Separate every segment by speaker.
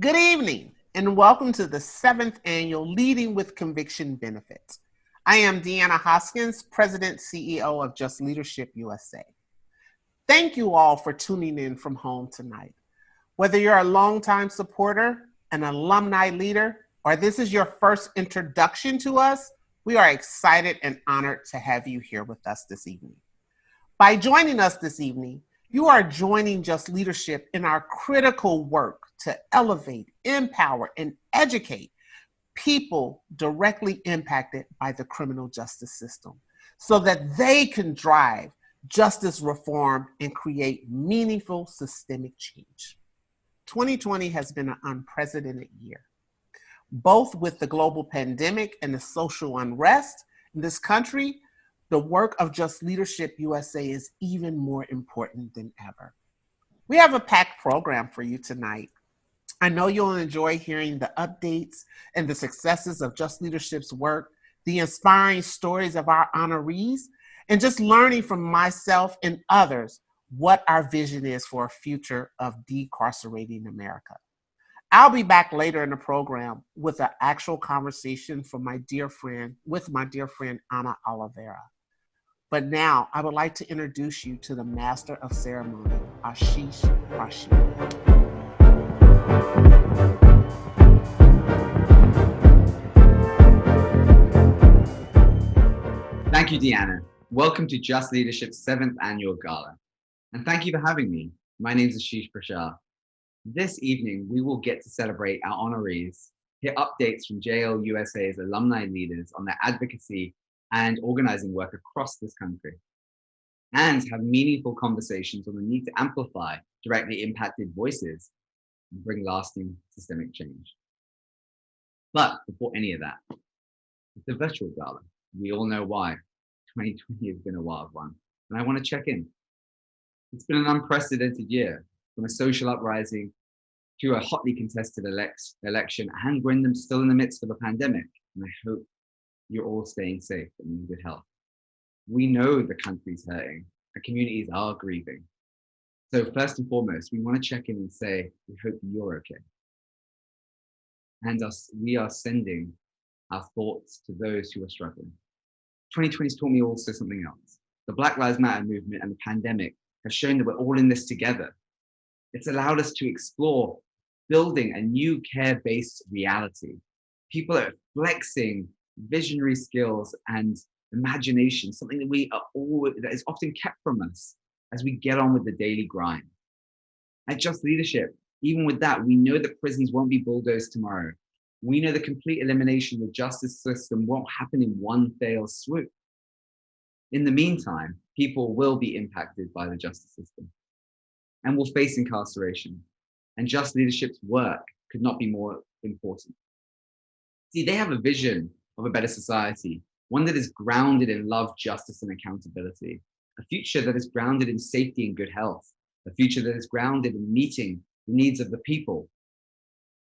Speaker 1: Good evening, and welcome to the 7th annual Leading with Conviction Benefits. I am Deanna Hoskins, President CEO of Just Leadership USA. Thank you all for tuning in from home tonight. Whether you're a longtime supporter, an alumni leader, or this is your first introduction to us, we are excited and honored to have you here with us this evening. By joining us this evening, you are joining Just Leadership in our critical work to elevate, empower, and educate people directly impacted by the criminal justice system so that they can drive justice reform and create meaningful systemic change. 2020 has been an unprecedented year, both with the global pandemic and the social unrest in this country. The work of Just Leadership USA is even more important than ever. We have a packed program for you tonight. I know you'll enjoy hearing the updates and the successes of Just Leadership's work, the inspiring stories of our honorees, and just learning from myself and others what our vision is for a future of decarcerating America. I'll be back later in the program with an actual conversation with my dear friend, Ana Oliveira. But now I would like to introduce you to the Master of Ceremony, Ashish Rashid.
Speaker 2: Thank you, Deanna. Welcome to Just Leadership's 7th annual gala. And thank you for having me. My name is Ashish Rashid. This evening, we will get to celebrate our honorees, hear updates from JLUSA's alumni leaders on their advocacy and organizing work across this country, and have meaningful conversations on the need to amplify directly impacted voices and bring lasting systemic change. But before any of that, it's a virtual gala. We all know why. 2020 has been a wild one, and I want to check in. It's been an unprecedented year, from a social uprising to a hotly contested election, and we're still in the midst of a pandemic, and I hope you're all staying safe and in good health. We know the country's hurting, our communities are grieving. So first and foremost, we want to check in and say, we hope you're okay. And we are sending our thoughts to those who are struggling. 2020's taught me also something else. The Black Lives Matter movement and the pandemic have shown that we're all in this together. It's allowed us to explore building a new care-based reality. People are flexing visionary skills and imagination, something that is often kept from us as we get on with the daily grind. At Just Leadership, even with that, we know that prisons won't be bulldozed tomorrow. We know the complete elimination of the justice system won't happen in one fell swoop. In the meantime, people will be impacted by the justice system and will face incarceration. And Just Leadership's work could not be more important. See, they have a vision of a better society, one that is grounded in love, justice, and accountability, a future that is grounded in safety and good health, a future that is grounded in meeting the needs of the people,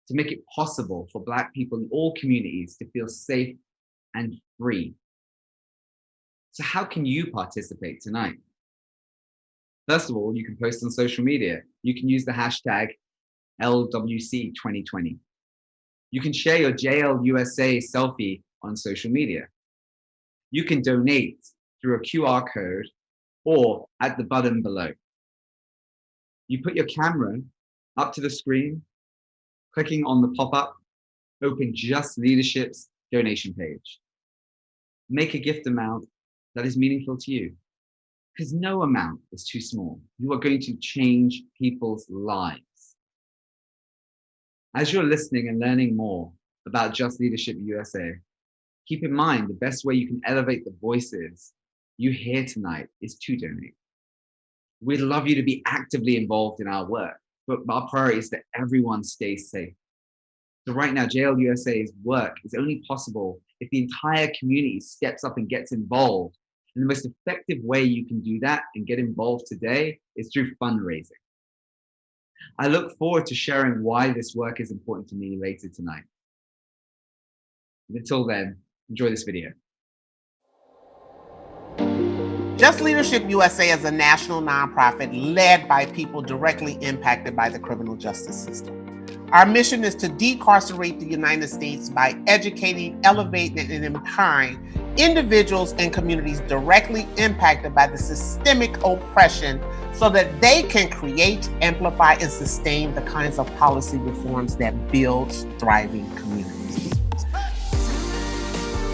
Speaker 2: to make it possible for Black people in all communities to feel safe and free. So how can you participate tonight? First of all, you can post on social media. You can use the hashtag LWC2020. You can share your JLUSA selfie on social media. You can donate through a QR code or at the button below. You put your camera up to the screen, clicking on the pop-up, open Just Leadership's donation page. Make a gift amount that is meaningful to you, because no amount is too small. You are going to change people's lives. As you're listening and learning more about Just Leadership USA, keep in mind the best way you can elevate the voices you hear tonight is to donate. We'd love you to be actively involved in our work, but our priority is that everyone stays safe. So right now, JLUSA's work is only possible if the entire community steps up and gets involved. And the most effective way you can do that and get involved today is through fundraising. I look forward to sharing why this work is important to me later tonight. Until then, enjoy this video.
Speaker 1: Just Leadership USA is a national nonprofit led by people directly impacted by the criminal justice system. Our mission is to decarcerate the United States by educating, elevating, and empowering individuals and communities directly impacted by the systemic oppression so that they can create, amplify, and sustain the kinds of policy reforms that build thriving communities.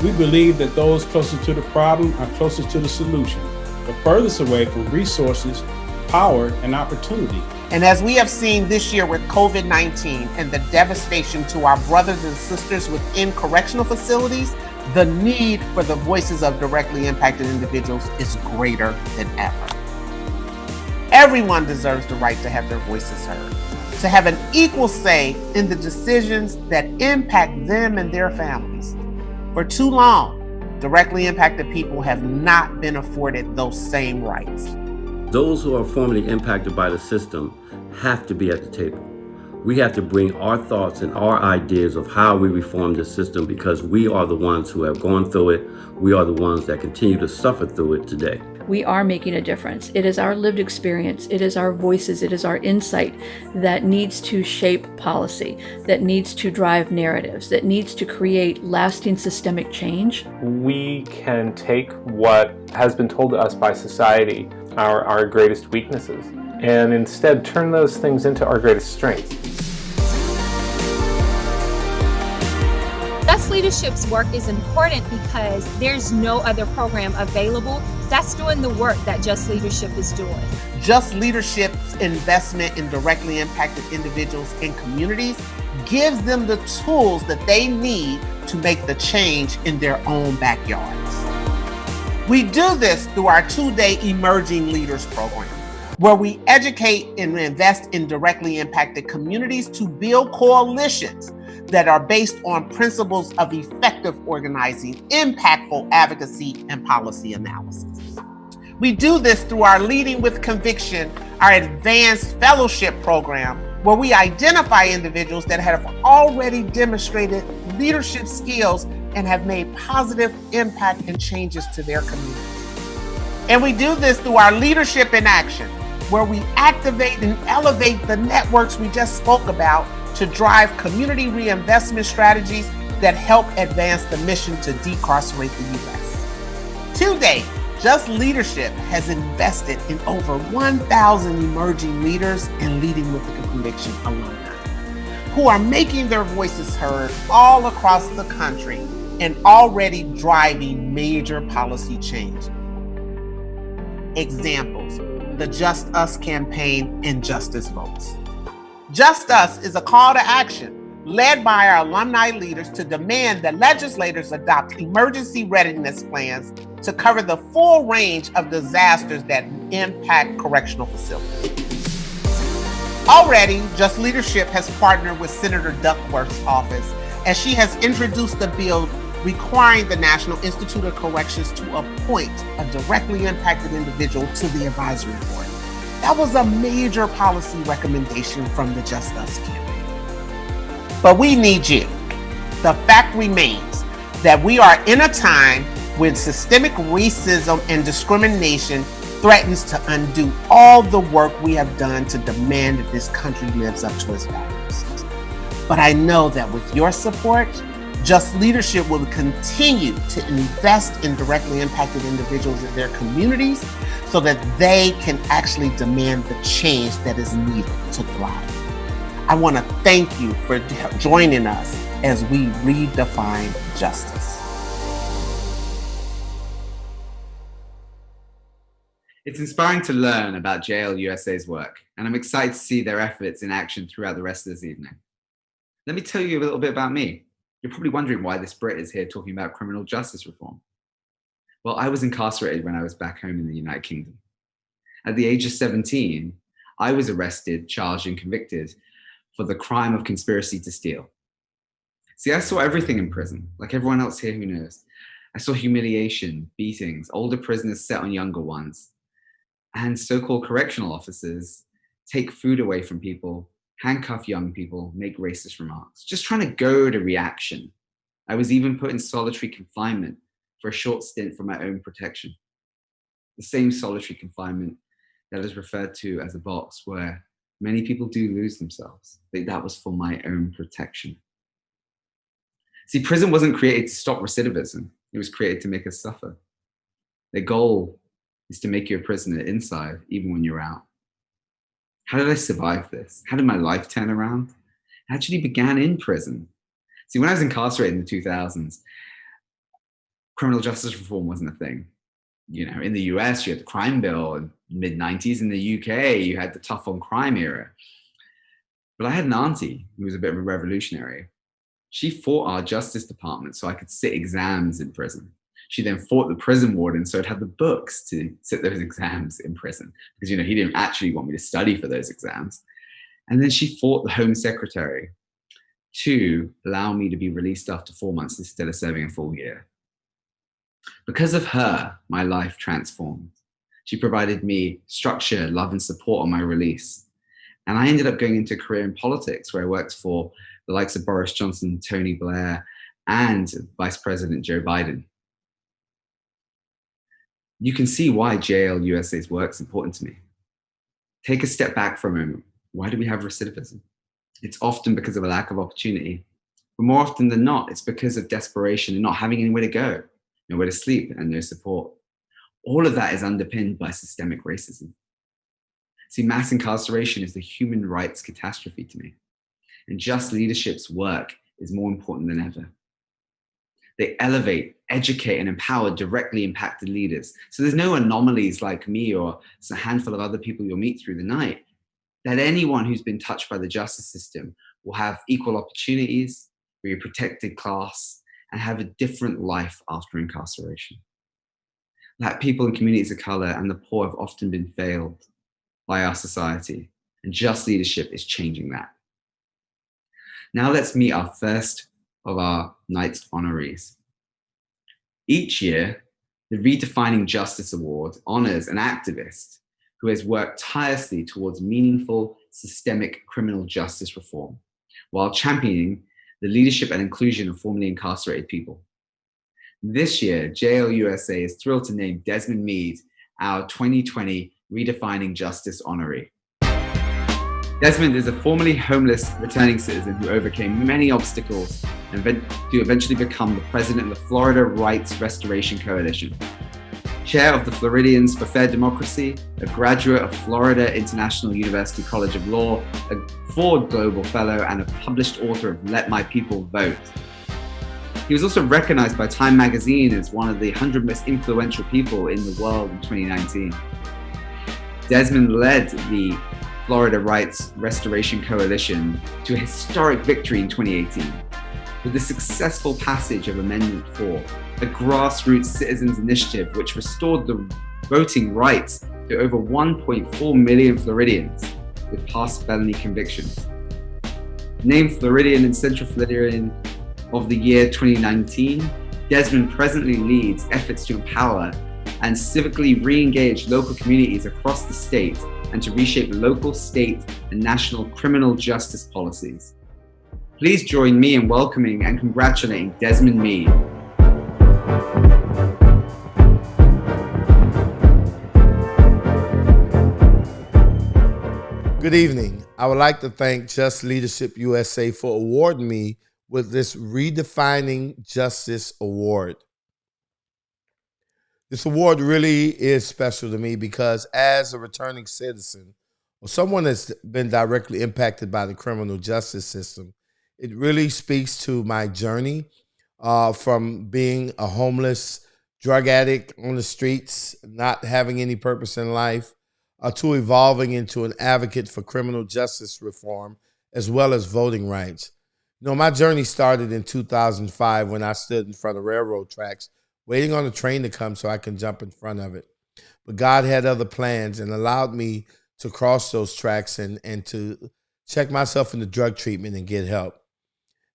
Speaker 3: We believe that those closest to the problem are closest to the solution, but furthest away from resources, power, and opportunity.
Speaker 1: And as we have seen this year with COVID-19 and the devastation to our brothers and sisters within correctional facilities, the need for the voices of directly impacted individuals is greater than ever. Everyone deserves the right to have their voices heard, to have an equal say in the decisions that impact them and their families. For too long, directly impacted people have not been afforded those same rights.
Speaker 4: Those who are formerly impacted by the system have to be at the table. We have to bring our thoughts and our ideas of how we reform the system because we are the ones who have gone through it. We are the ones that continue to suffer through it today.
Speaker 5: We are making a difference. It is our lived experience, it is our voices, it is our insight that needs to shape policy, that needs to drive narratives, that needs to create lasting systemic change.
Speaker 6: We can take what has been told to us by society, our greatest weaknesses, and instead turn those things into our greatest strengths.
Speaker 7: Just Leadership's work is important because there's no other program available that's doing the work that Just Leadership is doing.
Speaker 1: Just Leadership's investment in directly impacted individuals and communities gives them the tools that they need to make the change in their own backyards. We do this through our 2-day Emerging Leaders program, where we educate and invest in directly impacted communities to build coalitions that are based on principles of effective organizing, impactful advocacy, and policy analysis. We do this through our Leading with Conviction, our advanced fellowship program, where we identify individuals that have already demonstrated leadership skills and have made positive impact and changes to their communities. And we do this through our Leadership in Action, where we activate and elevate the networks we just spoke about to drive community reinvestment strategies that help advance the mission to decarcerate the U.S. To date, Just Leadership has invested in over 1,000 emerging leaders and Leading with the Conviction alumni, who are making their voices heard all across the country and already driving major policy change. Examples: the Just Us campaign and Justice Votes. Just Us is a call to action led by our alumni leaders to demand that legislators adopt emergency readiness plans to cover the full range of disasters that impact correctional facilities. Already, Just Leadership has partnered with Senator Duckworth's office as she has introduced a bill requiring the National Institute of Corrections to appoint a directly impacted individual to the advisory board. That was a major policy recommendation from the Just Us campaign. But we need you. The fact remains that we are in a time when systemic racism and discrimination threatens to undo all the work we have done to demand that this country lives up to its values. But I know that with your support, Just Leadership will continue to invest in directly impacted individuals in their communities so that they can actually demand the change that is needed to thrive. I want to thank you for joining us as we redefine justice.
Speaker 2: It's inspiring to learn about JLUSA's work, and I'm excited to see their efforts in action throughout the rest of this evening. Let me tell you a little bit about me. You're probably wondering why this Brit is here talking about criminal justice reform. Well, I was incarcerated when I was back home in the United Kingdom. At the age of 17, I was arrested, charged, and convicted for the crime of conspiracy to steal. See, I saw everything in prison, like everyone else here who knows. I saw humiliation, beatings, older prisoners set on younger ones, and so-called correctional officers take food away from people, handcuff young people, make racist remarks, just trying to goad a reaction. I was even put in solitary confinement for a short stint for my own protection. The same solitary confinement that is referred to as a box where Many people do lose themselves. That was for my own protection. See, prison wasn't created to stop recidivism. It was created to make us suffer. Their goal is to make you a prisoner inside, even when you're out. How did I survive this? How did my life turn around? It actually began in prison. See, when I was incarcerated in the 2000s, criminal justice reform wasn't a thing. You know, in the US, you had the crime bill in the mid-90s. In the UK, you had the tough on crime era. But I had an auntie who was a bit of a revolutionary. She fought our justice department so I could sit exams in prison. She then fought the prison warden so I'd have the books to sit those exams in prison, because, you know, he didn't actually want me to study for those exams. And then she fought the Home Secretary to allow me to be released after 4 months instead of serving a full year. Because of her, my life transformed. She provided me structure, love, and support on my release. And I ended up going into a career in politics, where I worked for the likes of Boris Johnson, Tony Blair, and Vice President Joe Biden. You can see why JLUSA's work is important to me. Take a step back for a moment. Why do we have recidivism? It's often because of a lack of opportunity. But more often than not, it's because of desperation and not having anywhere to go, nowhere to sleep, and no support. All of that is underpinned by systemic racism. See, mass incarceration is the human rights catastrophe to me. And Just Leadership's work is more important than ever. They elevate, educate, and empower directly impacted leaders. So there's no anomalies like me or a handful of other people you'll meet through the night. That anyone who's been touched by the justice system will have equal opportunities, be a protected class, and have a different life after incarceration. That people in communities of color and the poor have often been failed by our society, and Just Leadership is changing that. Now let's meet our first of our night's honorees. Each year, the Redefining Justice Award honors an activist who has worked tirelessly towards meaningful systemic criminal justice reform, while championing the leadership and inclusion of formerly incarcerated people. This year, JLUSA is thrilled to name Desmond Meade our 2020 Redefining Justice honoree. Desmond is a formerly homeless returning citizen who overcame many obstacles and to eventually become the president of the Florida Rights Restoration Coalition. Chair of the Floridians for Fair Democracy, a graduate of Florida International University College of Law, a Ford Global Fellow, and a published author of Let My People Vote. He was also recognized by Time magazine as one of the 100 most influential people in the world in 2019. Desmond led the Florida Rights Restoration Coalition to a historic victory in 2018 with the successful passage of Amendment 4, a grassroots citizens initiative which restored the voting rights to over 1.4 million Floridians with past felony convictions. Named Floridian and Central Floridian of the year 2019, Desmond presently leads efforts to empower and civically re-engage local communities across the state and to reshape local, state, and national criminal justice policies. Please join me in welcoming and congratulating Desmond Meade.
Speaker 8: Good evening. I would like to thank Just Leadership USA for awarding me with this Redefining Justice Award. This award really is special to me because as a returning citizen or someone that's been directly impacted by the criminal justice system, it really speaks to my journey from being a homeless drug addict on the streets, not having any purpose in life, to evolving into an advocate for criminal justice reform as well as voting rights. You know, my journey started in 2005 when I stood in front of railroad tracks waiting on a train to come so I can jump in front of it. But God had other plans and allowed me to cross those tracks and to check myself into drug treatment and get help.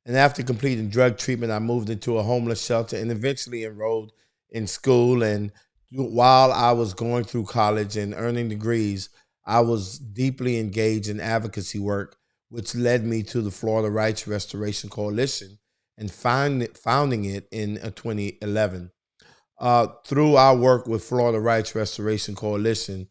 Speaker 8: And after completing drug treatment, I moved into a homeless shelter and eventually enrolled in school. And while I was going through college and earning degrees, I was deeply engaged in advocacy work, which led me to the Florida Rights Restoration Coalition and founding it in 2011. Through our work with Florida Rights Restoration Coalition,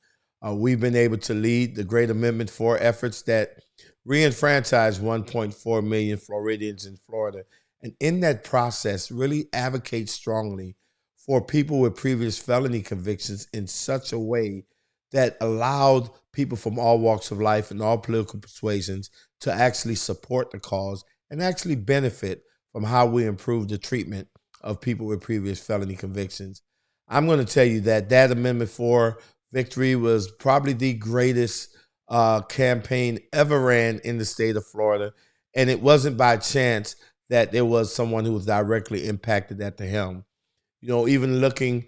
Speaker 8: We've been able to lead the Great Amendment 4 efforts that re-enfranchised 1.4 million Floridians in Florida. And in that process, really advocate strongly for people with previous felony convictions in such a way that allowed people from all walks of life and all political persuasions to actually support the cause and actually benefit from how we improve the treatment of people with previous felony convictions. I'm going to tell you that Amendment 4 victory was probably the greatest campaign ever ran in the state of Florida. And it wasn't by chance that there was someone who was directly impacted at the helm. You know, even looking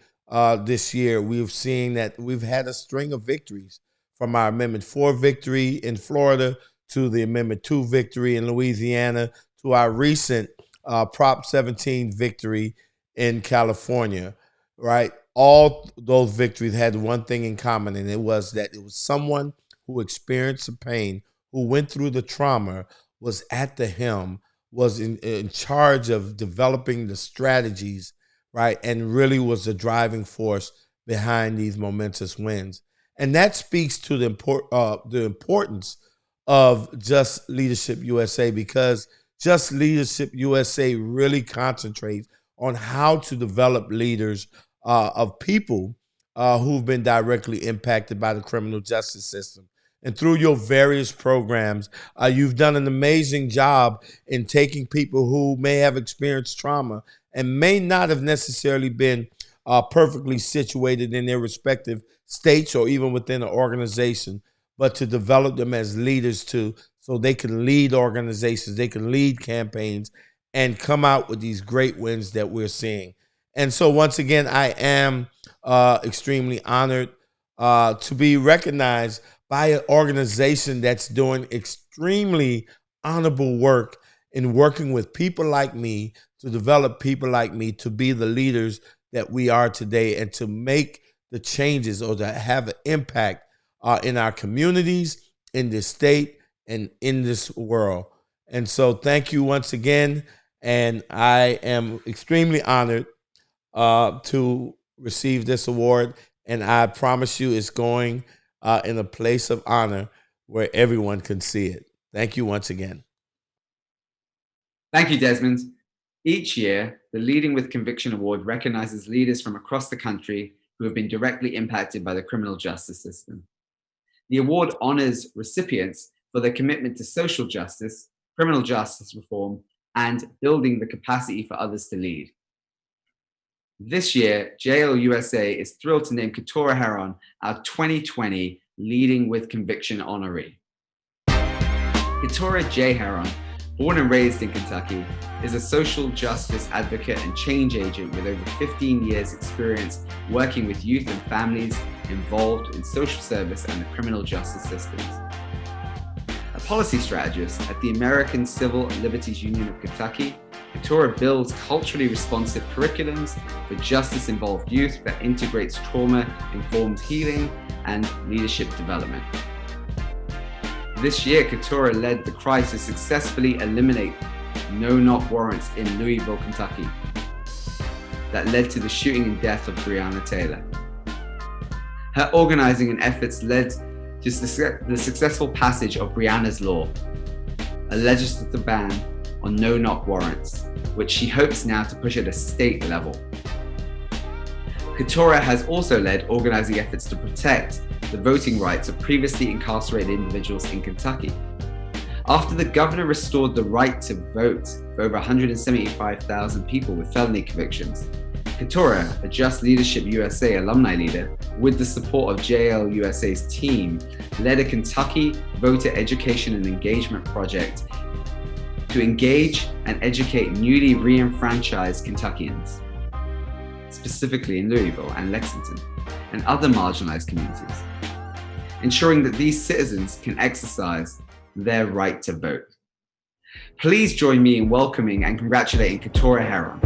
Speaker 8: this year, we've seen that we've had a string of victories from our Amendment 4 victory in Florida to the Amendment 2 victory in Louisiana to our recent Prop 17 victory in California, right? All those victories had one thing in common, and it was that it was someone who experienced the pain, who went through the trauma, was at the helm, was in charge of developing the strategies, right? And really was the driving force behind these momentous wins. And that speaks to the importance of Just Leadership USA, because Just Leadership USA really concentrates on how to develop leaders of people who've been directly impacted by the criminal justice system. And through your various programs, you've done an amazing job in taking people who may have experienced trauma and may not have necessarily been perfectly situated in their respective states or even within an organization, but to develop them as leaders so they can lead organizations, they can lead campaigns, and come out with these great wins that we're seeing. And so once again, I am extremely honored to be recognized by an organization that's doing extremely honorable work in working with people like me to develop people like me to be the leaders that we are today and to make the changes or to have an impact in our communities, in this state, and in this world. And so thank you once again. And I am extremely honored to receive this award. And I promise you it's going in a place of honor where everyone can see it. Thank you once again.
Speaker 2: Thank you, Desmond. Each year, the Leading with Conviction Award recognizes leaders from across the country who have been directly impacted by the criminal justice system. The award honors recipients for their commitment to social justice, criminal justice reform, and building the capacity for others to lead. This year, JLUSA is thrilled to name Keturah Heron our 2020 Leading with Conviction honoree. Keturah J. Heron, born and raised in Kentucky, is a social justice advocate and change agent with over 15 years experience working with youth and families involved in social service and the criminal justice systems. A policy strategist at the American Civil Liberties Union of Kentucky, Keturah builds culturally responsive curriculums for justice-involved youth that integrates trauma-informed healing and leadership development. This year, Keturah led the cry to successfully eliminate no-knock warrants in Louisville, Kentucky, that led to the shooting and death of Breonna Taylor. Her organizing and efforts led to the successful passage of Breonna's Law, a legislative ban on no-knock warrants, which she hopes now to push at a state level. Keturah has also led organizing efforts to protect the voting rights of previously incarcerated individuals in Kentucky. After the governor restored the right to vote for over 175,000 people with felony convictions, Keturah, a Just Leadership USA alumni leader, with the support of JLUSA's team, led a Kentucky voter education and engagement project to engage and educate newly re-enfranchised Kentuckians, specifically in Louisville and Lexington, and other marginalized communities, ensuring that these citizens can exercise their right to vote. Please join me in welcoming and congratulating Keturah Heron.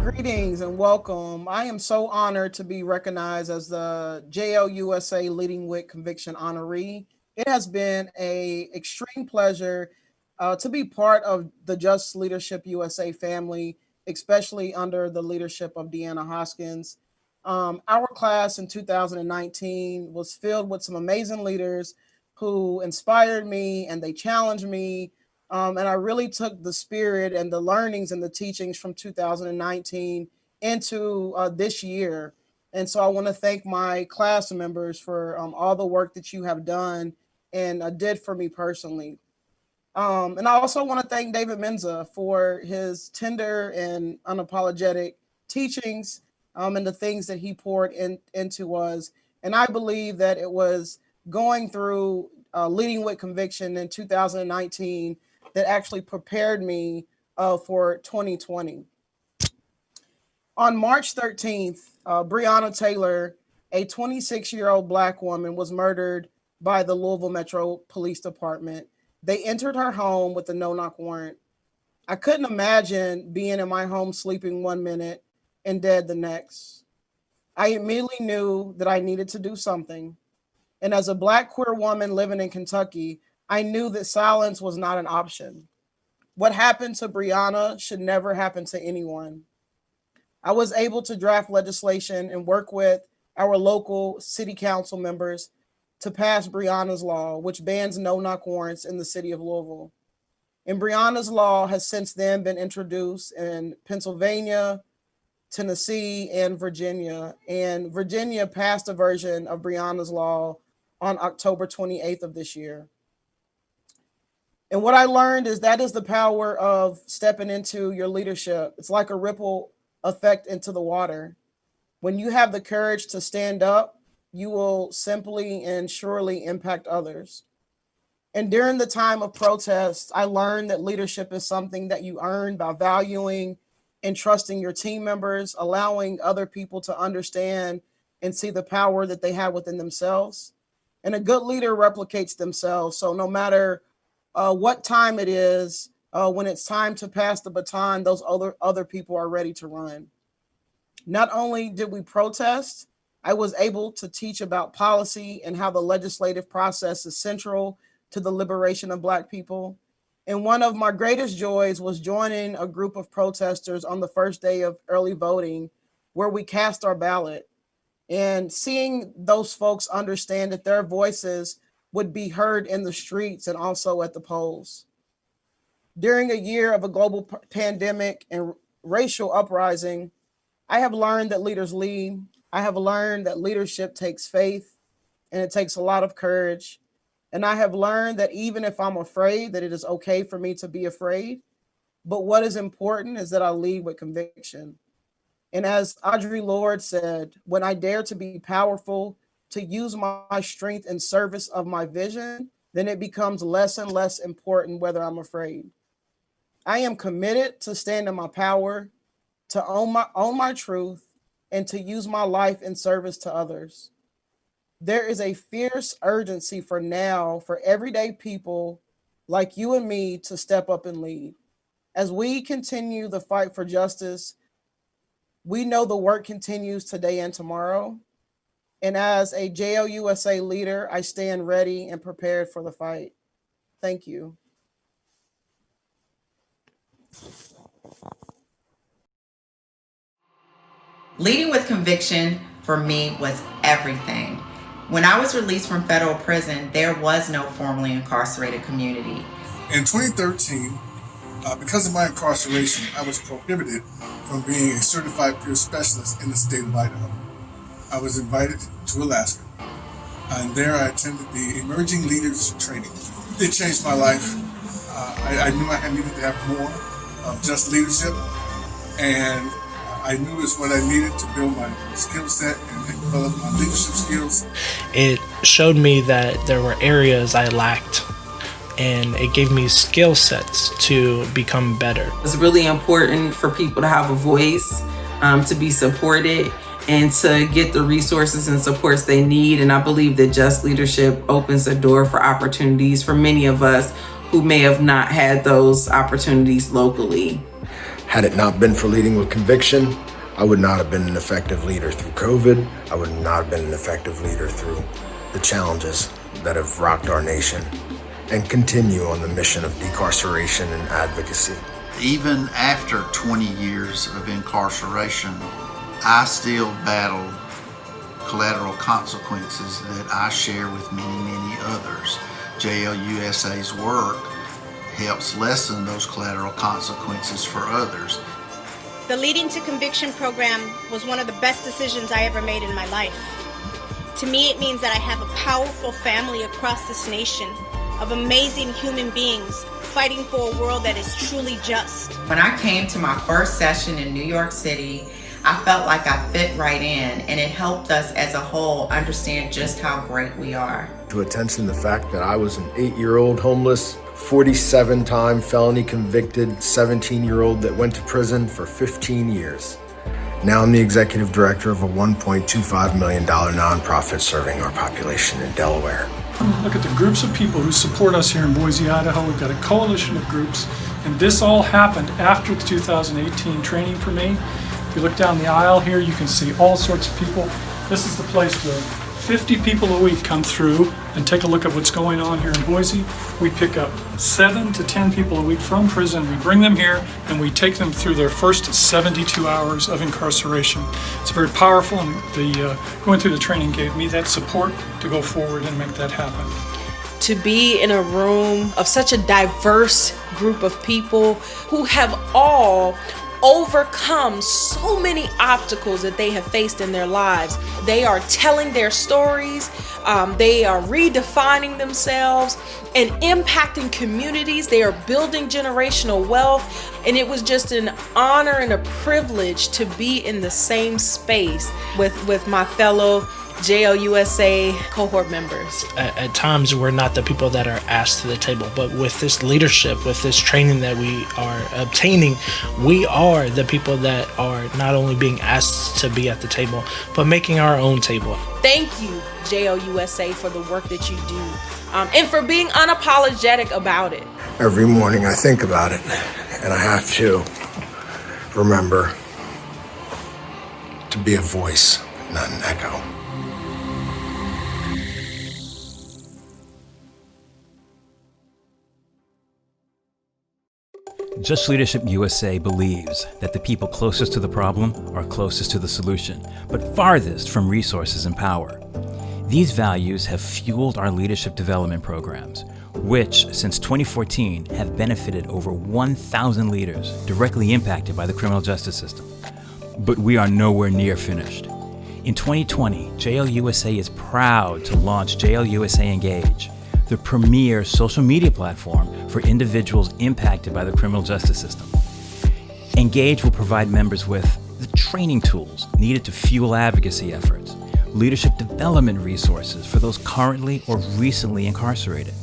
Speaker 9: Greetings and welcome. I am so honored to be recognized as the JLUSA Leading with Conviction honoree. It has been an extreme pleasure to be part of the Just Leadership USA family especially under the leadership of Deanna Hoskins. Our class in 2019 was filled with some amazing leaders who inspired me and they challenged me. And I really took the spirit and the learnings and the teachings from 2019 into this year. And so I want to thank my class members for all the work that you have done and did for me personally. And I also want to thank David Menza for his tender and unapologetic teachings and the things that he poured into us. And I believe that it was going through Leading with Conviction in 2019 that actually prepared me for 2020. On March 13th, Breonna Taylor, a 26-year-old Black woman, was murdered by the Louisville Metro Police Department. They entered her home with a no-knock warrant. I couldn't imagine being in my home sleeping 1 minute and dead the next. I immediately knew that I needed to do something. And as a Black queer woman living in Kentucky, I knew that silence was not an option. What happened to Breonna should never happen to anyone. I was able to draft legislation and work with our local city council members to pass Breonna's law, which bans no-knock warrants in the city of Louisville. And Breonna's law has since then been introduced in Pennsylvania, Tennessee, and Virginia. And Virginia passed a version of Breonna's law on October 28th of this year. And what I learned is that is the power of stepping into your leadership. It's like a ripple effect into the water. When you have the courage to stand up, you will simply and surely impact others. And during the time of protest, I learned that leadership is something that you earn by valuing and trusting your team members, allowing other people to understand and see the power that they have within themselves. And a good leader replicates themselves. So no matter what time it is, when it's time to pass the baton, those other people are ready to run. Not only did we protest, I was able to teach about policy and how the legislative process is central to the liberation of Black people. And one of my greatest joys was joining a group of protesters on the first day of early voting, where we cast our ballot, and seeing those folks understand that their voices would be heard in the streets and also at the polls. During a year of a global pandemic and racial uprising, I have learned that leaders lead. I have learned that leadership takes faith and it takes a lot of courage. And I have learned that even if I'm afraid, that it is okay for me to be afraid. But what is important is that I lead with conviction. And as Audre Lorde said, when I dare to be powerful, to use my strength in service of my vision, then it becomes less and less important whether I'm afraid. I am committed to stand in my power, to own my truth, and to use my life in service to others. There is a fierce urgency for now for everyday people like you and me to step up and lead. As we continue the fight for justice, we know the work continues today and tomorrow. And as a JLUSA leader, I stand ready and prepared for the fight. Thank you.
Speaker 10: Leading with conviction for me was everything. When I was released from federal prison, there was no formerly incarcerated community.
Speaker 11: In 2013, because of my incarceration, I was prohibited from being a certified peer specialist in the state of Idaho. I was invited to Alaska, and there I attended the Emerging Leaders Training. It changed my life. I knew I needed to have more of just leadership, and I knew it's what I needed to build my skill set and develop my leadership skills.
Speaker 12: It showed me that there were areas I lacked, and it gave me skill sets to become better.
Speaker 13: It's really important for people to have a voice, to be supported, and to get the resources and supports they need. And I believe that Just Leadership opens the door for opportunities for many of us who may have not had those opportunities locally.
Speaker 14: Had it not been for Leading with Conviction, I would not have been an effective leader through COVID. I would not have been an effective leader through the challenges that have rocked our nation, and continue on the mission of decarceration and advocacy.
Speaker 15: Even after 20 years of incarceration, I still battle collateral consequences that I share with many others. JLUSA's work helps lessen those collateral consequences for others.
Speaker 16: The Leading to Conviction program was one of the best decisions I ever made in my life. To me, it means that I have a powerful family across this nation of amazing human beings fighting for a world that is truly just.
Speaker 10: When I came to my first session in New York City, I felt like I fit right in, and it helped us as a whole understand just how great we are.
Speaker 14: To attention the fact that I was an 8-year-old homeless, 47-time felony convicted 17-year-old that went to prison for 15 years. Now I'm the executive director of a $1.25 million nonprofit serving our population in Delaware.
Speaker 17: Look at the groups of people who support us here in Boise, Idaho. We've got a coalition of groups, and this all happened after the 2018 training for me. If you look down the aisle here, you can see all sorts of people. This is the place where 50 people a week come through and take a look at what's going on here in Boise. We pick up 7 to 10 people a week from prison. We bring them here and we take them through their first 72 hours of incarceration. It's very powerful, and going through the training gave me that support to go forward and make that happen.
Speaker 18: To be in a room of such a diverse group of people who have all overcome so many obstacles that they have faced in their lives. They are telling their stories, they are redefining themselves and impacting communities. They are building generational wealth, and it was just an honor and a privilege to be in the same space with my fellow JLUSA cohort members.
Speaker 12: At times, we're not the people that are asked to the table, but with this leadership, with this training that we are obtaining, we are the people that are not only being asked to be at the table, but making our own table.
Speaker 18: Thank you, JLUSA, for the work that you do, and for being unapologetic about it.
Speaker 14: Every morning I think about it, and I have to remember to be a voice, not an echo.
Speaker 19: Just Leadership USA believes that the people closest to the problem are closest to the solution, but farthest from resources and power. These values have fueled our leadership development programs, which since 2014 have benefited over 1,000 leaders directly impacted by the criminal justice system. But we are nowhere near finished. In 2020, JLUSA is proud to launch JLUSA Engage, the premier social media platform for individuals impacted by the criminal justice system. Engage will provide members with the training tools needed to fuel advocacy efforts, leadership development resources for those currently or recently incarcerated,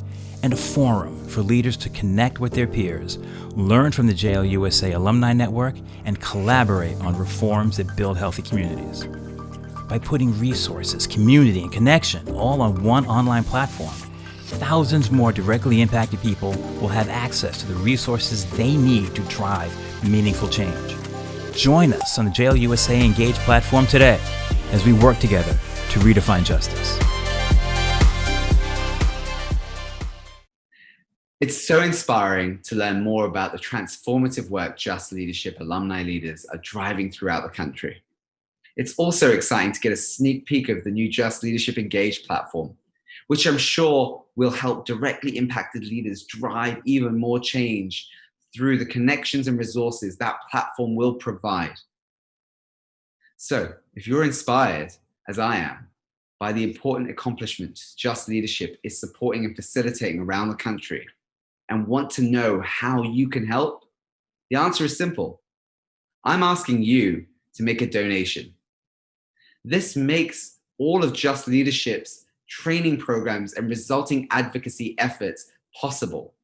Speaker 19: and a forum for leaders to connect with their peers, learn from the JLUSA Alumni Network, and collaborate on reforms that build healthy communities. By putting resources, community, and connection all on one online platform, thousands more directly impacted people will have access to the resources they need to drive meaningful change. Join us on the JLUSA Engage platform today as we work together to redefine justice.
Speaker 2: It's so inspiring to learn more about the transformative work Just Leadership alumni leaders are driving throughout the country. It's also exciting to get a sneak peek of the new Just Leadership Engage platform, which I'm sure will help directly impacted leaders drive even more change through the connections and resources that platform will provide. So if you're inspired, as I am, by the important accomplishments Just Leadership is supporting and facilitating around the country, and want to know how you can help, the answer is simple. I'm asking you to make a donation. This makes all of Just Leadership's training programs and resulting advocacy efforts possible.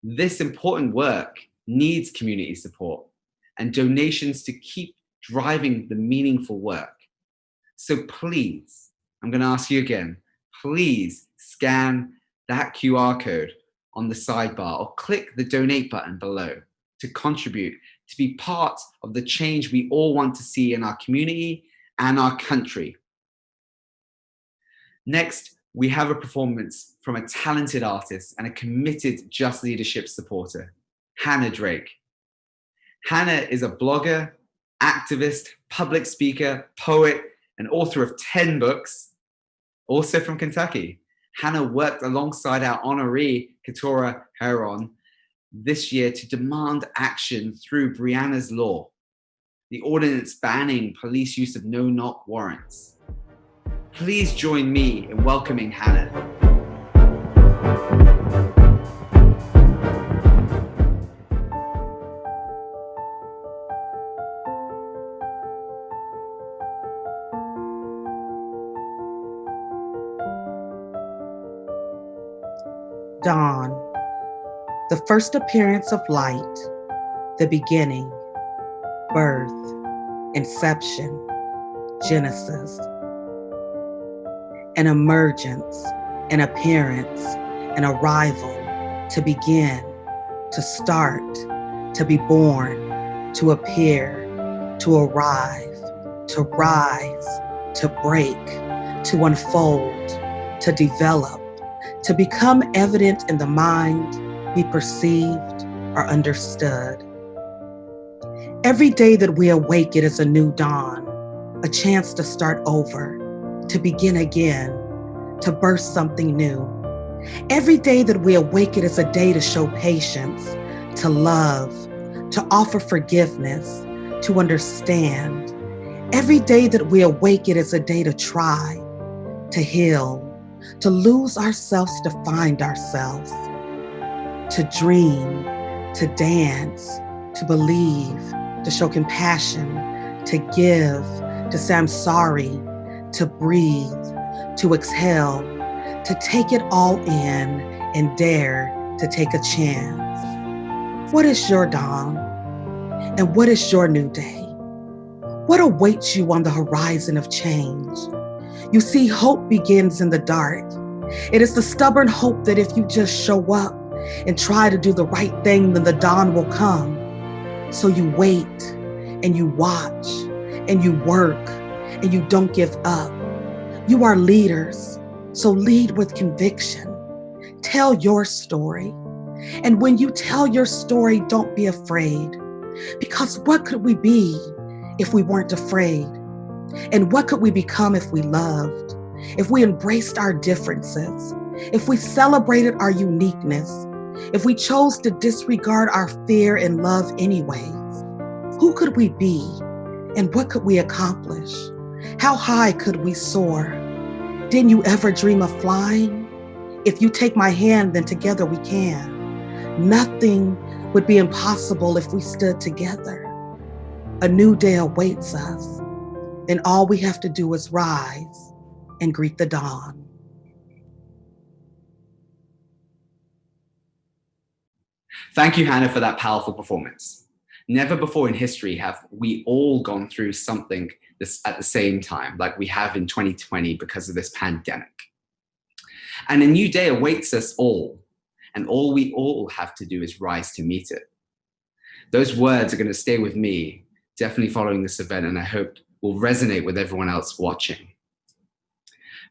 Speaker 2: This important work needs community support and donations to keep driving the meaningful work. So please, I'm going to ask you again, please scan that QR code on the sidebar or click the donate button below to contribute, to be part of the change we all want to see in our community and our country. Next, we have a performance from a talented artist and a committed Just Leadership supporter, Hannah Drake. Hannah is a blogger, activist, public speaker, poet, and author of 10 books, also from Kentucky. Hannah worked alongside our honoree, Keturah Heron, this year to demand action through Breonna's Law, the ordinance banning police use of no-knock warrants. Please join me in welcoming Hannah.
Speaker 20: Dawn, the first appearance of light, the beginning, birth, inception, Genesis, an emergence, an appearance, an arrival, to begin, to start, to be born, to appear, to arrive, to rise, to break, to unfold, to develop, to become evident in the mind, be perceived or understood. Every day that we awake, it is a new dawn, a chance to start over, to begin again, to birth something new. Every day that we awake, it is a day to show patience, to love, to offer forgiveness, to understand. Every day that we awake, it is a day to try, to heal, to lose ourselves, to find ourselves, to dream, to dance, to believe, to show compassion, to give, to say I'm sorry, to breathe, to exhale, to take it all in and dare to take a chance. What is your dawn? And what is your new day? What awaits you on the horizon of change? You see, hope begins in the dark. It is the stubborn hope that if you just show up and try to do the right thing, then the dawn will come. So you wait and you watch and you work and you don't give up. You are leaders, so lead with conviction. Tell your story. And when you tell your story, don't be afraid. Because what could we be if we weren't afraid? And what could we become if we loved? If we embraced our differences? If we celebrated our uniqueness? If we chose to disregard our fear and love anyways? Who could we be? And what could we accomplish? How high could we soar? Didn't you ever dream of flying? If you take my hand, then together we can. Nothing would be impossible if we stood together. A new day awaits us, and all we have to do is rise and greet the dawn.
Speaker 2: Thank you, Hannah, for that powerful performance. Never before in history have we all gone through something this at the same time, like we have in 2020 because of this pandemic. And a new day awaits us all, and all we all have to do is rise to meet it. Those words are going to stay with me, definitely following this event, and I hope will resonate with everyone else watching.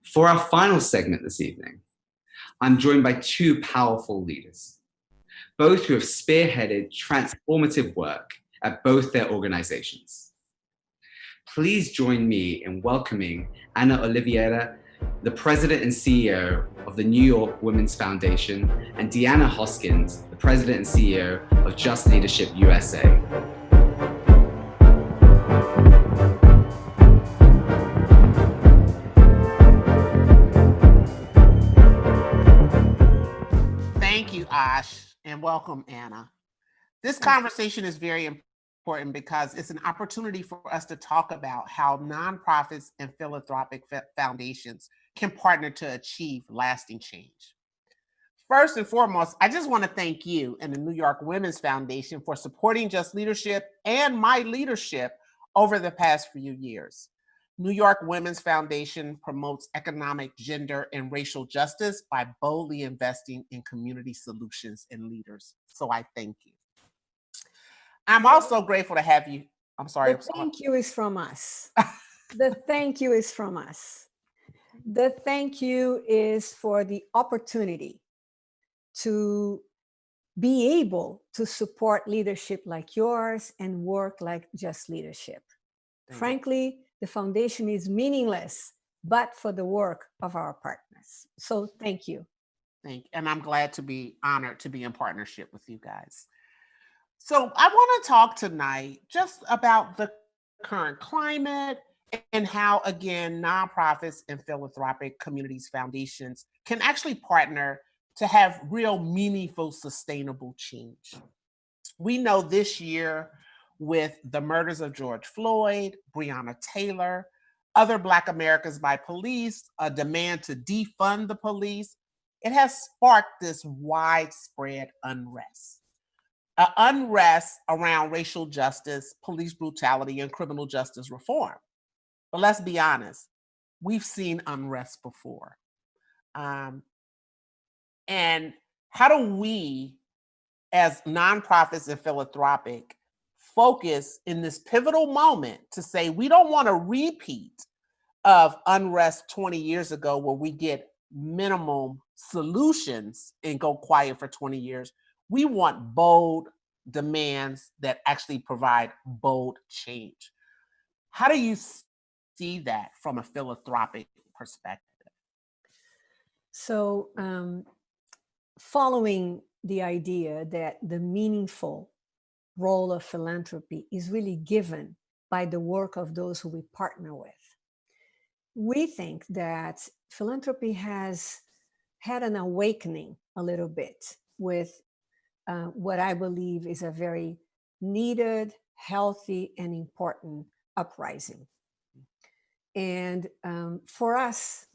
Speaker 2: For our final segment this evening, I'm joined by two powerful leaders, both who have spearheaded transformative work at both their organizations. Please join me in welcoming Ana Oliveira, the president and CEO of the New York Women's Foundation, and Deanna Hoskins, the president and CEO of Just Leadership USA.
Speaker 1: Thank you, Ash, and welcome, Anna. This conversation is very important because it's an opportunity for us to talk about how nonprofits and philanthropic foundations can partner to achieve lasting change. First and foremost, I just want to thank you and the New York Women's Foundation for supporting Just Leadership and my leadership over the past few years. New York Women's Foundation promotes economic, gender, and racial justice by boldly investing in community solutions and leaders. So I thank you. I'm also grateful to have you. I'm sorry.
Speaker 21: The thank you is from us. The thank you is from us. The thank you is for the opportunity to be able to support leadership like yours and work like Just Leadership. Frankly, the foundation is meaningless, but for the work of our partners. So thank you.
Speaker 1: And I'm glad to be honored to be in partnership with you guys. So I want to talk tonight just about the current climate and how, again, nonprofits and philanthropic communities foundations can actually partner to have real, meaningful, sustainable change. We know this year, with the murders of George Floyd, Breonna Taylor, other Black Americans by police, a demand to defund the police, it has sparked this widespread unrest. Unrest around racial justice, police brutality, and criminal justice reform. But let's be honest, we've seen unrest before. And how do we, as nonprofits and philanthropic, focus in this pivotal moment to say we don't want a repeat of unrest 20 years ago where we get minimum solutions and go quiet for 20 years. We want bold demands that actually provide bold change. How do you see that from a philanthropic perspective?
Speaker 21: So, following the idea that the meaningful role of philanthropy is really given by the work of those who we partner with, we think that philanthropy has had an awakening a little bit with what I believe is a very needed, healthy, and important uprising. And for us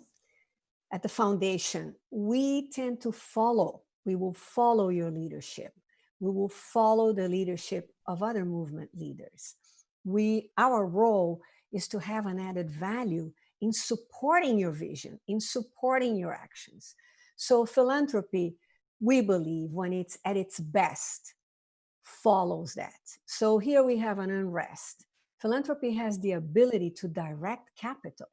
Speaker 21: at the foundation, we tend to follow, we will follow your leadership. We will follow the leadership of other movement leaders. Our role is to have an added value in supporting your vision, in supporting your actions. So philanthropy, we believe, when it's at its best, follows that. So here we have an unrest. Philanthropy has the ability to direct capital.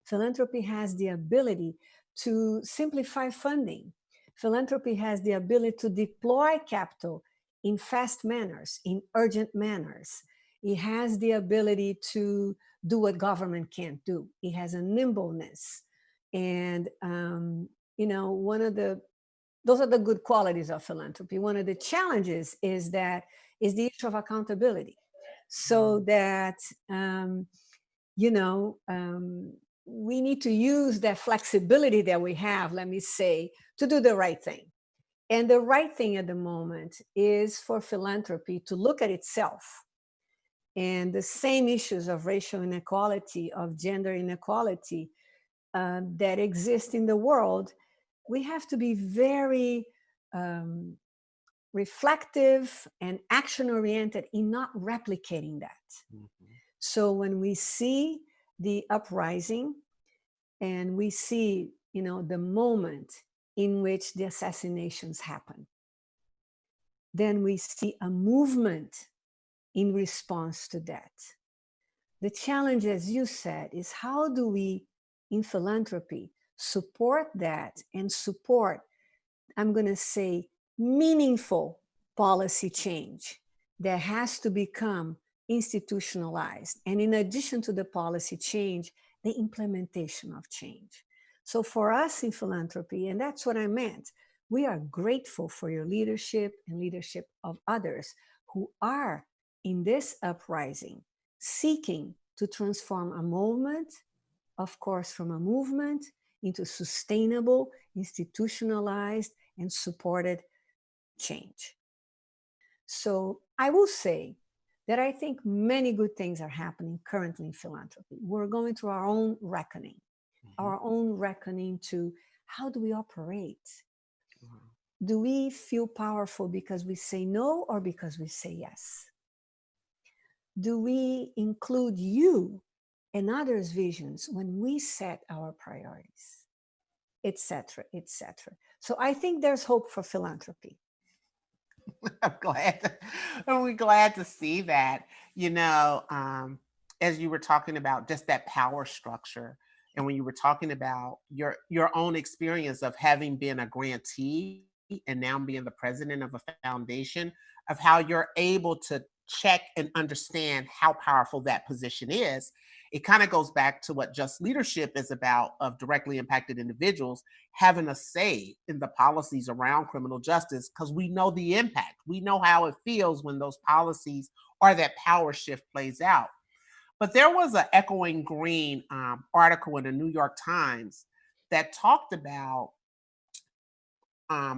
Speaker 21: Philanthropy has the ability to simplify funding. Philanthropy has the ability to deploy capital in fast manners, in urgent manners. It has the ability to do what government can't do. It has a nimbleness. And, those are the good qualities of philanthropy. One of the challenges is the issue of accountability. So that, we need to use that flexibility that we have, let me say, to do the right thing. And the right thing at the moment is for philanthropy to look at itself and the same issues of racial inequality, of gender inequality that exist in the world. We have to be very reflective and action-oriented in not replicating that. Mm-hmm. So when we see the uprising and we see, the moment in which the assassinations happen, then we see a movement in response to that. The challenge, as you said, is how do we, in philanthropy, support that and support, I'm going to say, meaningful policy change that has to become institutionalized. And in addition to the policy change, the implementation of change. So for us in philanthropy, and that's what I meant, we are grateful for your leadership and leadership of others who are in this uprising, seeking to transform a moment, of course, from a movement into sustainable, institutionalized, and supported change. So I will say that I think many good things are happening currently in philanthropy. We're going through our own reckoning, to how do we operate? Do we feel powerful because we say no or because we say yes? Do we include you and others' visions when we set our priorities, etc., etc.? So I think there's hope for philanthropy.
Speaker 1: We're glad to see that. As you were talking about just that power structure, and when you were talking about your own experience of having been a grantee and now being the president of a foundation, of how you're able to check and understand how powerful that position is. It kind of goes back to what Just Leadership is about, of directly impacted individuals having a say in the policies around criminal justice, because we know the impact. We know how it feels when those policies or that power shift plays out. But there was an Echoing Green article in the New York Times that talked about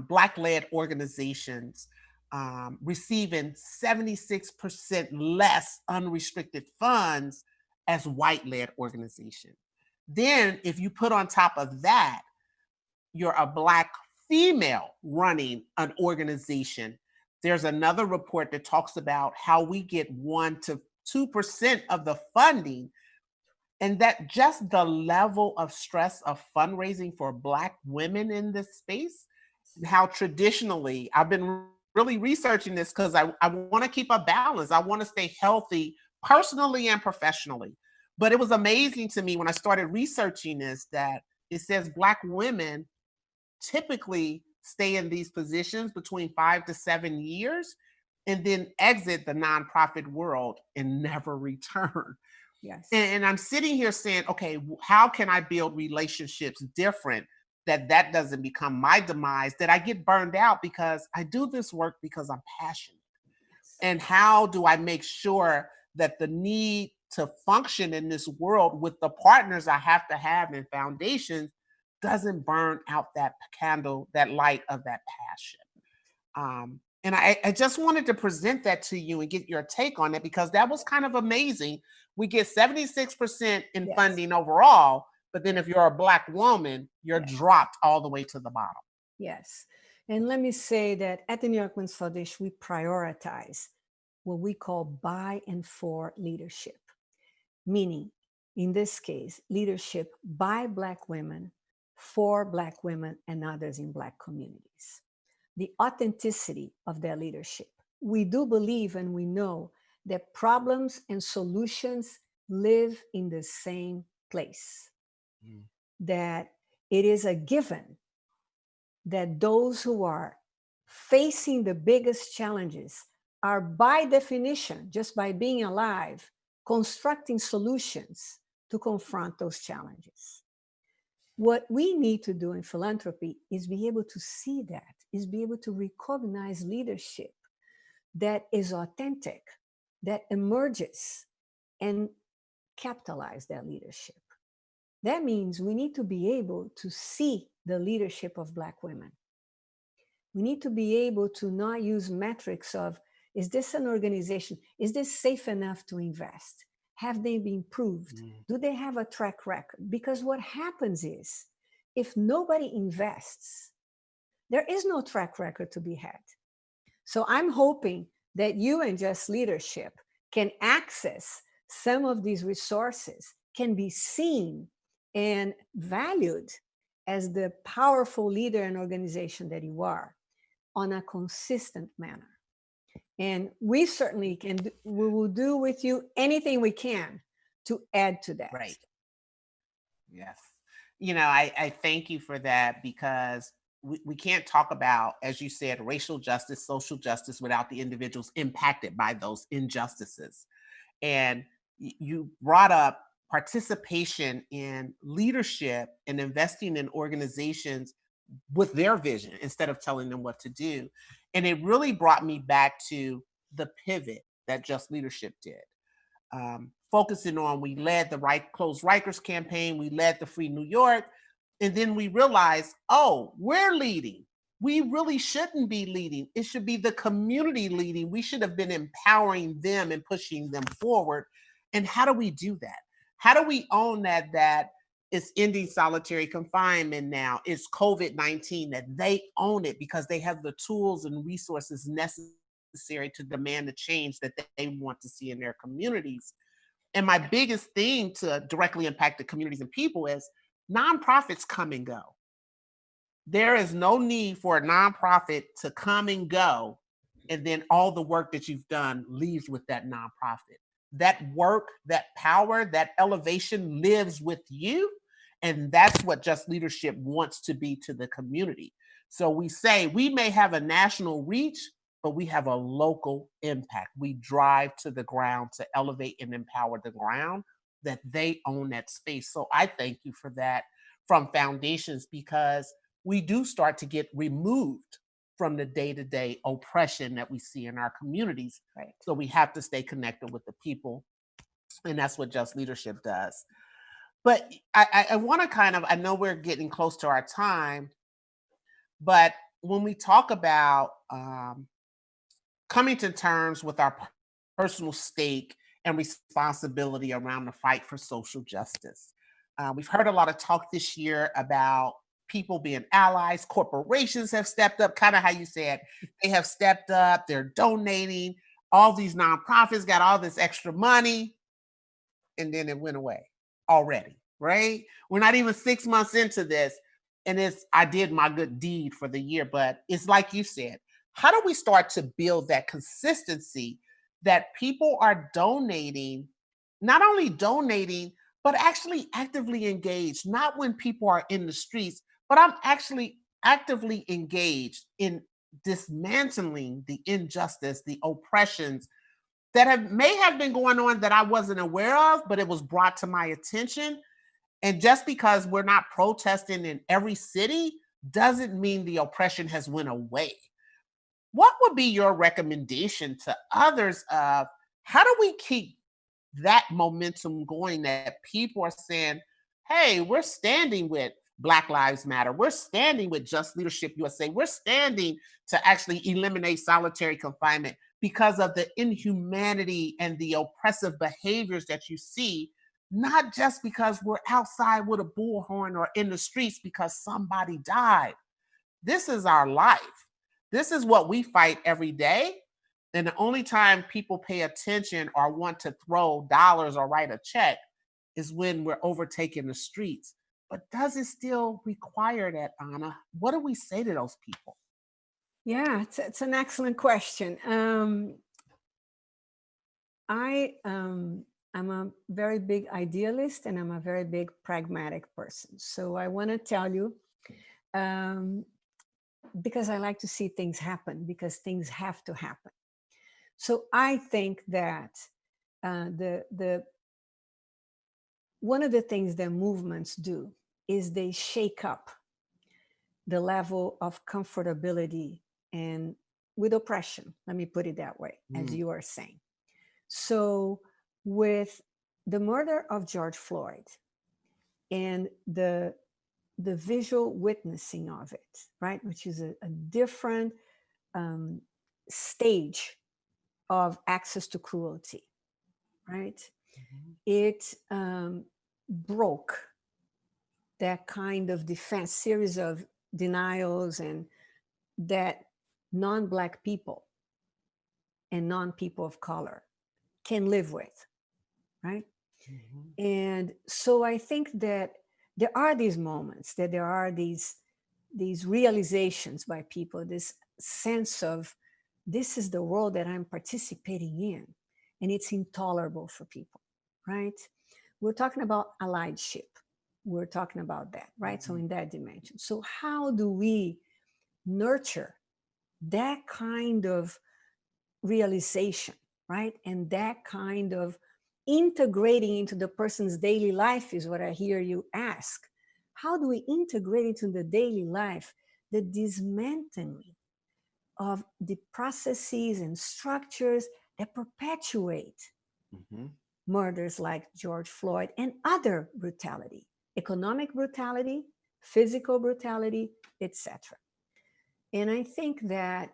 Speaker 1: Black-led organizations receiving 76% less unrestricted funds as white-led organizations. Then, if you put on top of that, you're a Black female running an organization, there's another report that talks about how we get 1 to 2% of the funding, and that just the level of stress of fundraising for Black women in this space, and how traditionally, I've been really researching this because I want to keep a balance. I want to stay healthy personally and professionally. But it was amazing to me when I started researching this that it says Black women typically stay in these positions between 5 to 7 years and then exit the nonprofit world and never return.
Speaker 21: Yes.
Speaker 1: And I'm sitting here saying, okay, how can I build relationships different that doesn't become my demise, that I get burned out because I do this work because I'm passionate? And how do I make sure that the need to function in this world with the partners I have to have in foundations doesn't burn out that candle, that light of that passion? And I just wanted to present that to you and get your take on it, because that was kind of amazing. We get 76% in funding overall, but then if you're a Black woman, you're dropped all the way to the bottom.
Speaker 21: Yes. And let me say that at the New York Women's Foundation, we prioritize what we call by and for leadership, meaning, in this case, leadership by Black women, for Black women and others in Black communities. The authenticity of their leadership. We do believe and we know that problems and solutions live in the same place. That it is a given that those who are facing the biggest challenges are, by definition, just by being alive, constructing solutions to confront those challenges. What we need to do in philanthropy is be able to see that, is be able to recognize leadership that is authentic, that emerges, and capitalize that leadership. That means we need to be able to see the leadership of Black women. We need to be able to not use metrics of, is this an organization? Is this safe enough to invest? Have they been proved? Do they have a track record? Because what happens is, if nobody invests, there is no track record to be had. So I'm hoping that you and Just Leadership can access some of these resources, can be seen and valued as the powerful leader and organization that you are on a consistent manner. And we certainly can, we will do with you anything we can to add to that.
Speaker 1: Right. Yes. You know, I thank you for that, because we can't talk about, as you said, racial justice, social justice without the individuals impacted by those injustices. And you brought up participation in leadership and investing in organizations with their vision instead of telling them what to do. And it really brought me back to the pivot that Just Leadership did. Focusing on, we led the Close Rikers campaign, we led the Free New York, and then we realized, oh, we're leading. We really shouldn't be leading. It should be the community leading. We should have been empowering them and pushing them forward. And how do we do that? How do we own that it's ending solitary confinement now, it's COVID-19, that they own it because they have the tools and resources necessary to demand the change that they want to see in their communities? And my biggest thing to directly impact the communities and people is nonprofits come and go. There is no need for a nonprofit to come and go, and then all the work that you've done leaves with that nonprofit. That work, that power, that elevation lives with you. And that's what Just Leadership wants to be to the community. So we say we may have a national reach, but we have a local impact. We drive to the ground to elevate and empower the ground that they own that space. So I thank you for that from foundations, because we do start to get removed from the day-to-day oppression that we see in our communities.
Speaker 21: Right.
Speaker 1: So we have to stay connected with the people. And that's what Just Leadership does. But I want to kind of, I know we're getting close to our time, but when we talk about coming to terms with our personal stake and responsibility around the fight for social justice, we've heard a lot of talk this year about people being allies. Corporations have stepped up, kind of how you said, they have stepped up, they're donating. All these nonprofits got all this extra money, and then it went away already, right? We're not even 6 months into this, and it's, I did my good deed for the year. But it's like you said, how do we start to build that consistency that people are donating, not only donating, but actually actively engaged, not when people are in the streets, but I'm actually actively engaged in dismantling the injustice, the oppressions that may have been going on that I wasn't aware of, but it was brought to my attention. And just because we're not protesting in every city doesn't mean the oppression has went away. What would be your recommendation to others of how do we keep that momentum going, that people are saying, hey, we're standing with Black Lives Matter, we're standing with Just Leadership USA, we're standing to actually eliminate solitary confinement because of the inhumanity and the oppressive behaviors that you see, not just because we're outside with a bullhorn or in the streets because somebody died. This is our life. This is what we fight every day. And the only time people pay attention or want to throw dollars or write a check is when we're overtaking the streets. But does it still require that, Anna? What do we say to those people?
Speaker 21: Yeah, it's an excellent question. I'm a very big idealist, and I'm a very big pragmatic person. So I want to tell you, because I like to see things happen, because things have to happen. So I think that one of the things that movements do is they shake up the level of comfortability and with oppression. Let me put it that way, as you are saying. So with the murder of George Floyd and the visual witnessing of it, right, which is a different stage of access to cruelty, right? It broke that kind of defense, series of denials, and that non-Black people and non-people of color can live with, right? And so I think that there are these moments, that there are these realizations by people, this sense of this is the world that I'm participating in, and it's intolerable for people, right? We're talking about allyship. We're talking about that, right? So in that dimension. So how do we nurture that kind of realization, right? And that kind of integrating into the person's daily life is what I hear you ask. How do we integrate into the daily life the dismantling of the processes and structures that perpetuate murders like George Floyd and other brutality, economic brutality, physical brutality, etc. And I think that,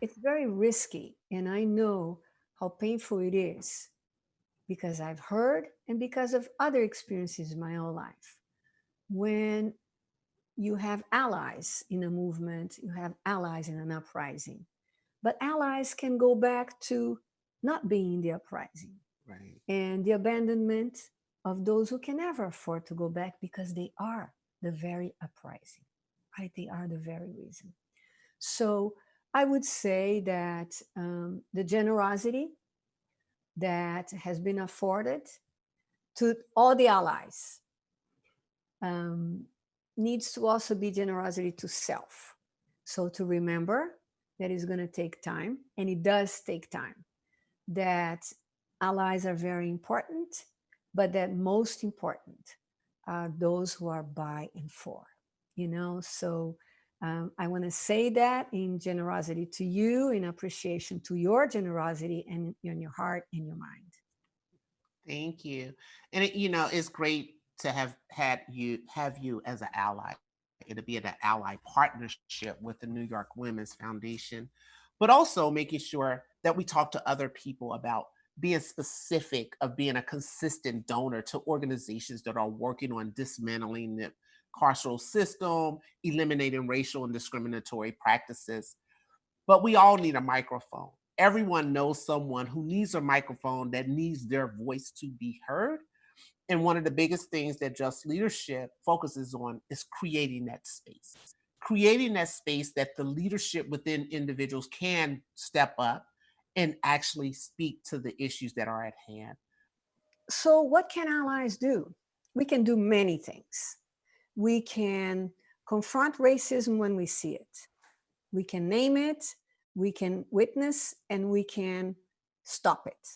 Speaker 21: it's very risky, and I know how painful it is because I've heard and because of other experiences in my own life. When you have allies in a movement, you have allies in an uprising, but allies can go back to not being in the uprising,
Speaker 1: right?
Speaker 21: And the abandonment of those who can never afford to go back because they are the very uprising, right? They are the very reason. So I would say that the generosity that has been afforded to all the allies. Needs to also be generosity to self. So to remember that it's going to take time, and it does take time, that allies are very important, but that most important are those who are by and for, you know? So I want to say that in generosity to you, in appreciation to your generosity and in your heart and your mind.
Speaker 1: Thank you. And it, you know, it's great to have you as an ally. It'll be an ally partnership with the New York Women's Foundation, but also making sure that we talk to other people about being specific of being a consistent donor to organizations that are working on dismantling the carceral system, eliminating racial and discriminatory practices. But we all need a microphone. Everyone knows someone who needs a microphone, that needs their voice to be heard. And one of the biggest things that Just Leadership focuses on is creating that space that the leadership within individuals can step up and actually speak to the issues that are at hand.
Speaker 21: So what can allies do? We can do many things. We can confront racism when we see it. We can name it, we can witness, and we can stop it.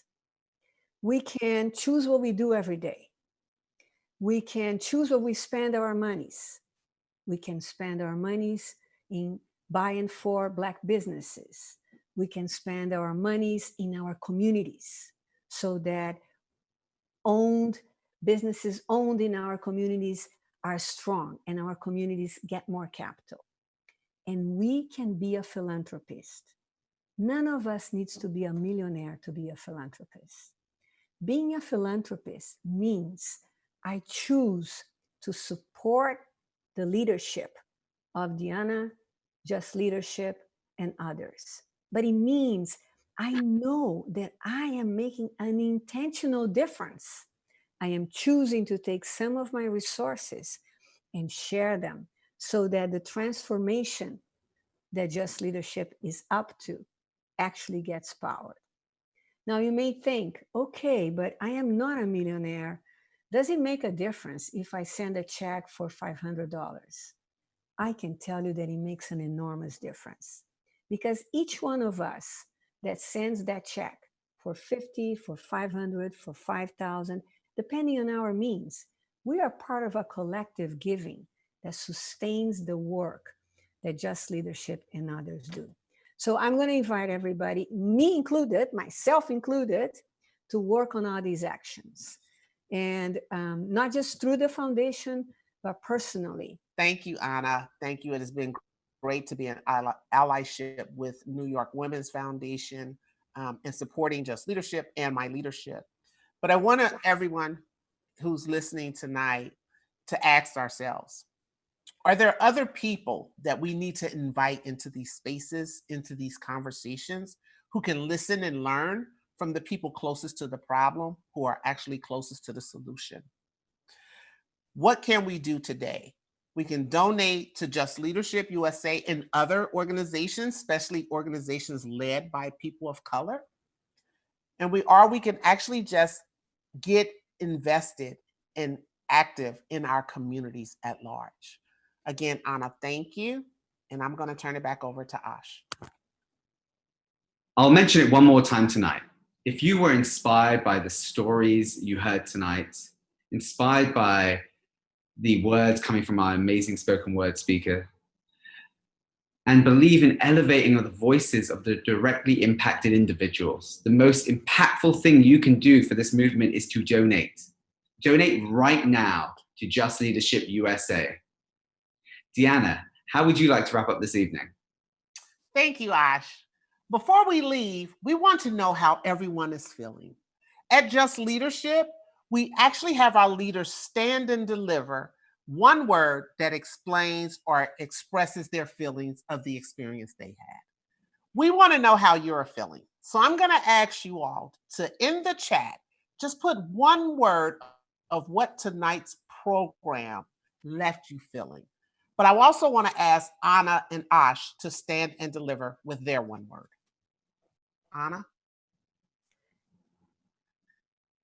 Speaker 21: We can choose what we do every day. We can choose what we spend our monies. We can spend our monies in by and for Black businesses. We can spend our monies in our communities so that businesses owned in our communities are strong and our communities get more capital. And we can be a philanthropist. None of us needs to be a millionaire to be a philanthropist. Being a philanthropist means I choose to support the leadership of Diana, Just Leadership, and others. But it means I know that I am making an intentional difference. I am choosing to take some of my resources and share them so that the transformation that Just Leadership is up to actually gets power. Now you may think, okay, but I am not a millionaire. Does it make a difference if I send a check for $500? I can tell you that it makes an enormous difference, because each one of us that sends that check for 50, for 500, for 5,000, depending on our means, we are part of a collective giving that sustains the work that Just Leadership and others do. So I'm going to invite everybody, me included, myself included, to work on all these actions. And not just through the foundation, but personally.
Speaker 1: Thank you, Anna. Thank you. It has been great to be in allyship with New York Women's Foundation and supporting Just Leadership and my leadership. But I want everyone who's listening tonight to ask ourselves, are there other people that we need to invite into these spaces, into these conversations, who can listen and learn from the people closest to the problem, who are actually closest to the solution? What can we do today? We can donate to Just Leadership USA and other organizations, especially organizations led by people of color. And we can actually just get invested and active in our communities at large. Again, Anna, thank you. And I'm going to turn it back over to Ash.
Speaker 2: I'll mention it one more time tonight. If you were inspired by the stories you heard tonight, inspired by the words coming from our amazing spoken word speaker, and believe in elevating the voices of the directly impacted individuals, the most impactful thing you can do for this movement is to donate. Donate right now to Just Leadership USA. Deanna, how would you like to wrap up this evening?
Speaker 1: Thank you, Ash. Before we leave, we want to know how everyone is feeling. At Just Leadership, we actually have our leaders stand and deliver one word that explains or expresses their feelings of the experience they had. We want to know how you're feeling. So I'm going to ask you all to, in the chat, just put one word of what tonight's program left you feeling. But I also want to ask Anna and Ash to stand and deliver with their one word. Anna?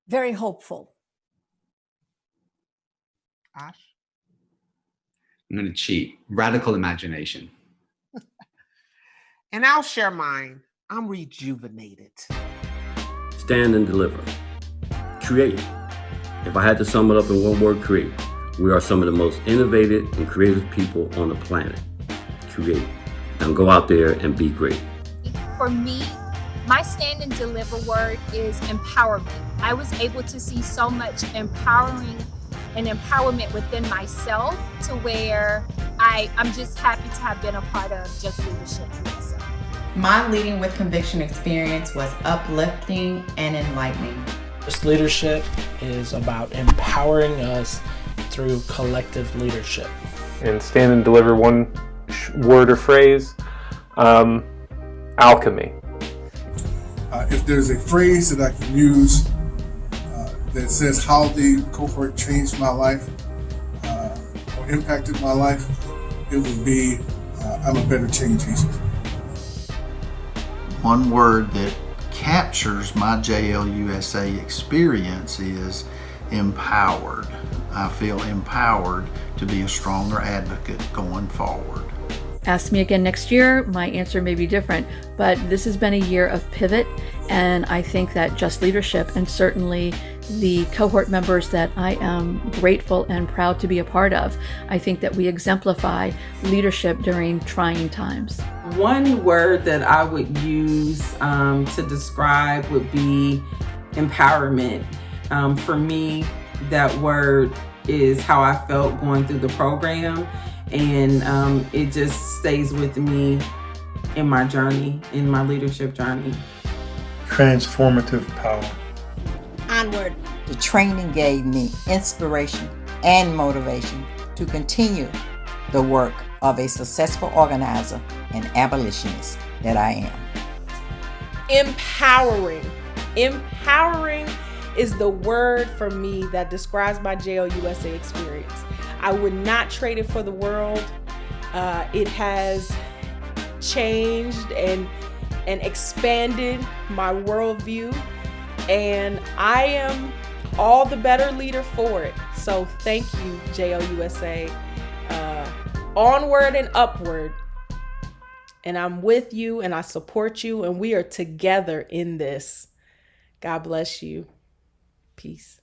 Speaker 21: Very hopeful.
Speaker 1: Ash?
Speaker 2: I'm going to cheat. Radical imagination.
Speaker 1: And I'll share mine. I'm rejuvenated.
Speaker 4: Stand and deliver. Create. If I had to sum it up in one word, create. We are some of the most innovative and creative people on the planet. Create. Now go out there and be great.
Speaker 7: For me, my stand and deliver word is empowerment. I was able to see so much empowerment within myself to where I'm just happy to have been a part of Just Leadership USA.
Speaker 10: My Leading with Conviction experience was uplifting and enlightening.
Speaker 12: Just Leadership is about empowering us through collective leadership.
Speaker 6: And stand and deliver one word or phrase, alchemy.
Speaker 11: If there's a phrase that I can use that says how the cohort changed my life or impacted my life, it would be, I'm a better change agent.
Speaker 15: One word that captures my JLUSA experience is empowered. I feel empowered to be a stronger advocate going forward.
Speaker 5: Ask me again next year, my answer may be different, but this has been a year of pivot, and I think that Just Leadership, and certainly the cohort members that I am grateful and proud to be a part of, I think that we exemplify leadership during trying times.
Speaker 13: One word that I would use to describe would be empowerment. For me, that word is how I felt going through the program, and it just stays with me in my journey, in my leadership journey.
Speaker 11: Transformative power.
Speaker 16: Onward.
Speaker 3: The training gave me inspiration and motivation to continue the work of a successful organizer and abolitionist that I am.
Speaker 18: Empowering. Empowering is the word for me that describes my JLUSA experience. I would not trade it for the world. It has changed and expanded my worldview, and I am all the better leader for it. So thank you, JLUSA. Onward and upward. And I'm with you and I support you, and we are together in this. God bless you. Peace.